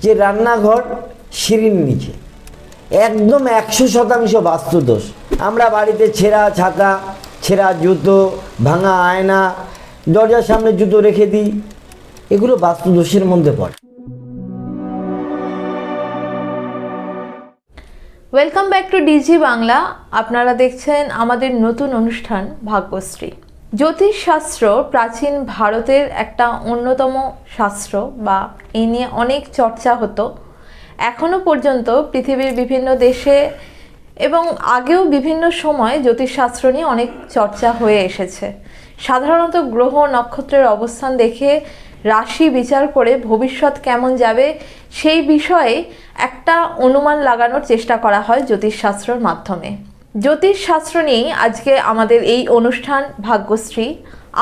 যে রান্নাঘর সিঁড়ির নিচে, একদম 100% বাস্তুদোষ। আমরা বাড়িতে ছেঁড়া ছাতা, ছেঁড়া জুতো, ভাঙা আয়না, দরজার সামনে জুতো রেখে দিই, এগুলো বাস্তুদোষের মধ্যে পড়ে। Welcome back to DG Bangla. আপনারা দেখছেন আমাদের নতুন অনুষ্ঠান ভাগ্যশ্রী। জ্যোতিষশাস্ত্র প্রাচীন ভারতের একটা অন্যতম শাস্ত্র, বা এই নিয়ে অনেক চর্চা হতো। এখনও পর্যন্ত পৃথিবীর বিভিন্ন দেশে এবং আগেও বিভিন্ন সময় জ্যোতিষশাস্ত্র নিয়ে অনেক চর্চা হয়ে এসেছে। সাধারণত গ্রহ নক্ষত্রের অবস্থান দেখে রাশি বিচার করে ভবিষ্যৎ কেমন যাবে সেই বিষয়ে একটা অনুমান লাগানোর চেষ্টা করা হয় জ্যোতিষশাস্ত্রের মাধ্যমে। জ্যোতিষশাস্ত্র নিয়েই আজকে আমাদের এই অনুষ্ঠান ভাগ্যশ্রী।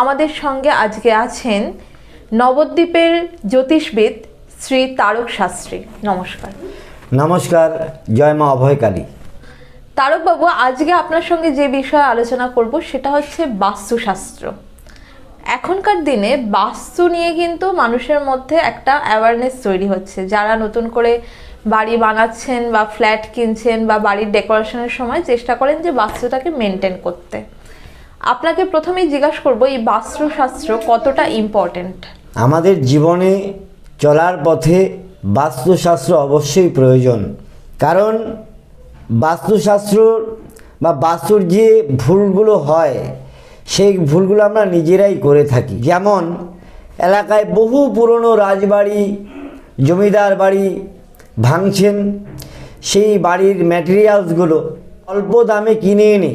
আমাদের সঙ্গে আজকে আছেন নবদ্বীপের জ্যোতিষবিদ শ্রী তারক শাস্ত্রী। নমস্কার। নমস্কার, জয় মা অভয়কালী। তারকবাবু, আজকে আপনার সঙ্গে যে বিষয়ে আলোচনা করব সেটা হচ্ছে বাস্তুশাস্ত্র। এখনকার দিনে বাস্তু নিয়ে কিন্তু মানুষের মধ্যে একটা অ্যাওয়ারনেস তৈরি হচ্ছে। যারা নতুন করে বাড়ি বানাচ্ছেন বা ফ্ল্যাট কিনছেন বা বাড়ির ডেকোরেশনের সময় চেষ্টা করেন যে বাস্তুটাকে মেনটেন করতে। আপনাকে প্রথমেই জিজ্ঞাসা করবো, এই বাস্তুশাস্ত্র কতটা ইম্পর্টেন্ট? আমাদের জীবনে চলার পথে বাস্তুশাস্ত্র অবশ্যই প্রয়োজন, কারণ বাস্তুশাস্ত্র বা বাস্তুর যে ভুলগুলো হয় সেই ভুলগুলো আমরা নিজেরাই করে থাকি। যেমন এলাকায় বহু পুরনো রাজবাড়ি, জমিদার বাড়ি ভাঙছেন, সেই বাড়ির ম্যাটেরিয়ালসগুলো অল্প দামে কিনে এনে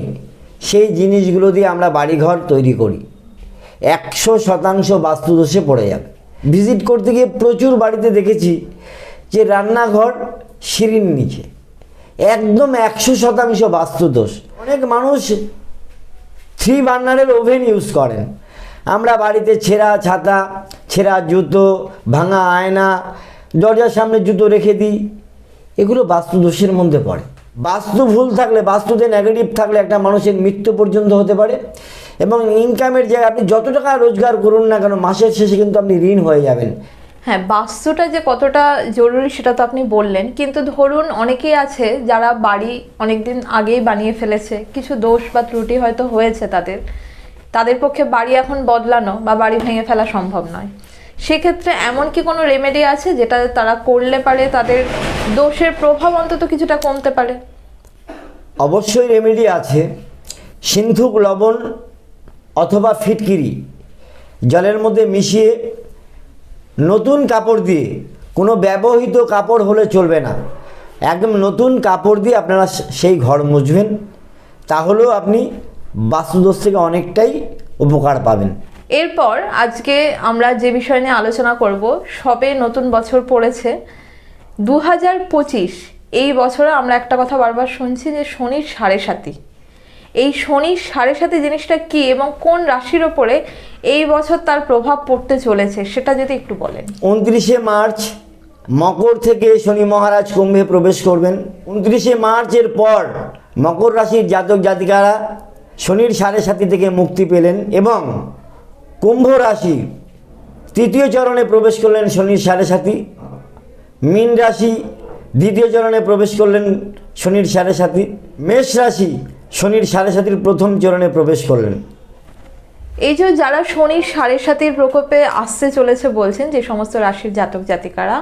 সেই জিনিসগুলো দিয়ে আমরা বাড়িঘর তৈরি করি, 100% বাস্তুদোষে পড়ে যাবে। ভিজিট করতে গিয়ে প্রচুর বাড়িতে দেখেছি যে রান্নাঘর সিঁড়ির নিচে, একদম 100% বাস্তুদোষ। অনেক মানুষ 3 বার্নারের ওভেন ইউজ করেন। আমরা বাড়িতে ছেঁড়া ছাতা, ছেঁড়া জুতো, ভাঙা আয়না, দরজার সামনে জুতো রেখে দিই, এগুলো বাস্তুদোষের মধ্যে পড়ে। বাস্তু ভুল থাকলে, বাস্তুতে নেগেটিভ থাকলে একটা মানুষের মৃত্যু পর্যন্ত হতে পারে। এবং ইনকামের জায়গায় আপনি যত টাকা রোজগার করুন না কেন, মাসের শেষে কিন্তু আপনি ঋণ হয়ে যাবেন। হ্যাঁ, বাস্তুটা যে কতটা জরুরি সেটা তো আপনি বললেন, কিন্তু ধরুন অনেকেই আছে যারা বাড়ি অনেকদিন আগেই বানিয়ে ফেলেছে, কিছু দোষ বা ত্রুটি হয়তো হয়েছে তাদের পক্ষে বাড়ি এখন বদলানো বা বাড়ি ভেঙে ফেলা সম্ভব নয়। সেক্ষেত্রে এমন কি কোনো রেমেডি আছে যেটা তারা করলে পারে তাদের দোষের প্রভাব অন্তত কিছুটা কমতে পারে? অবশ্যই রেমেডি আছে। সিন্ধুক লবণ অথবা ফিটকিরি জলের মধ্যে মিশিয়ে নতুন কাপড় দিয়ে, কোনো ব্যবহৃত কাপড় হলে চলবে না, একদম নতুন কাপড় দিয়ে আপনারা সেই ঘর মুছবেন, তাহলেও আপনি বাস্তুদোষ থেকে অনেকটাই উপকার পাবেন। এরপর আজকে আমরা যে বিষয় নিয়ে আলোচনা করব, সবে নতুন বছর পড়েছে 2025। এই বছরে আমরা একটা কথা বারবার শুনছি যে শনির 7.5। এই শনির 7.5 জিনিসটা কি এবং কোন রাশির ওপরে এই বছর তার প্রভাব পড়তে চলেছে সেটা যদি একটু বলেন। 29শে মার্চ মকর থেকে শনি মহারাজ কুম্ভে প্রবেশ করবেন। 29শে মার্চের পর মকর রাশির জাতক জাতিকারা শনির 7.5 থেকে মুক্তি পেলেন এবং কুম্ভ রাশি 3য় চরণে প্রবেশ করলেন শনির 7.5। মীন রাশি 2য় চরণে প্রবেশ করলেন শনির 7.5। মেষ রাশি শনির 7.5 প্রথম চরণে প্রবেশ করলেন। এই যে যারা শনির 7.5 প্রকোপে আসতে চলেছে বলছেন, যে সমস্ত রাশির জাতক জাতিকারা,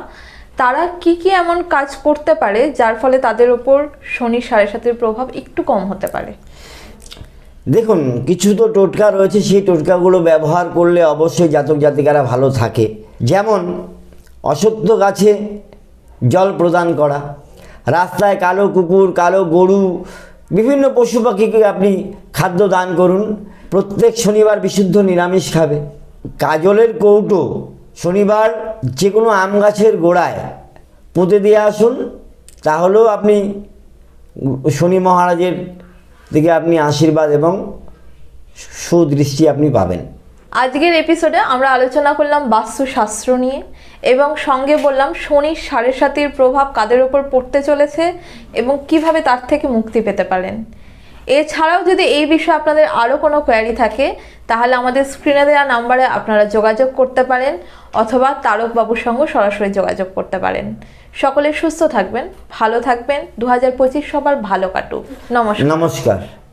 তারা কি কি এমন কাজ করতে পারে যার ফলে তাদের ওপর শনির 7.5 প্রভাব একটু কম হতে পারে? দেখুন, কিছু তো টোটকা রয়েছে, সেই টোটকাগুলো ব্যবহার করলে অবশ্যই জাতক জাতিকারা ভালো থাকে। যেমন অশ্বত্থ গাছে জল প্রদান করা, রাস্তায় কালো কুকুর, কালো গরু, বিভিন্ন পশু পাখিকে আপনি খাদ্য দান করুন। প্রত্যেক শনিবার বিশুদ্ধ নিরামিষ খাবে। কাজলের কৌটো শনিবার যে কোনো আম গাছের গোড়ায় পুঁতে দিয়ে আসুন, তাহলেও আপনি শনি মহারাজের দিকে আপনি আশীর্বাদ এবং সুদৃষ্টি আপনি পাবেন। আজকের এপিসোডে আমরা আলোচনা করলাম বাস্তুশাস্ত্র নিয়ে এবং সঙ্গে বললাম শনির 7.5 প্রভাব কাদের ওপর পড়তে চলেছে এবং কিভাবে তার থেকে মুক্তি পেতে পারেন। এছাড়াও যদি এই বিষয়ে আপনাদের আরও কোনো কোয়ারি থাকে তাহলে আমাদের স্ক্রিনে দেওয়া নাম্বারে আপনারা যোগাযোগ করতে পারেন অথবা তারকবাবুর সঙ্গে সরাসরি যোগাযোগ করতে পারেন। সকলে সুস্থ থাকবেন, ভালো থাকবেন, 2025 সবার ভালো কাটুক। নমস্কার। নমস্কার।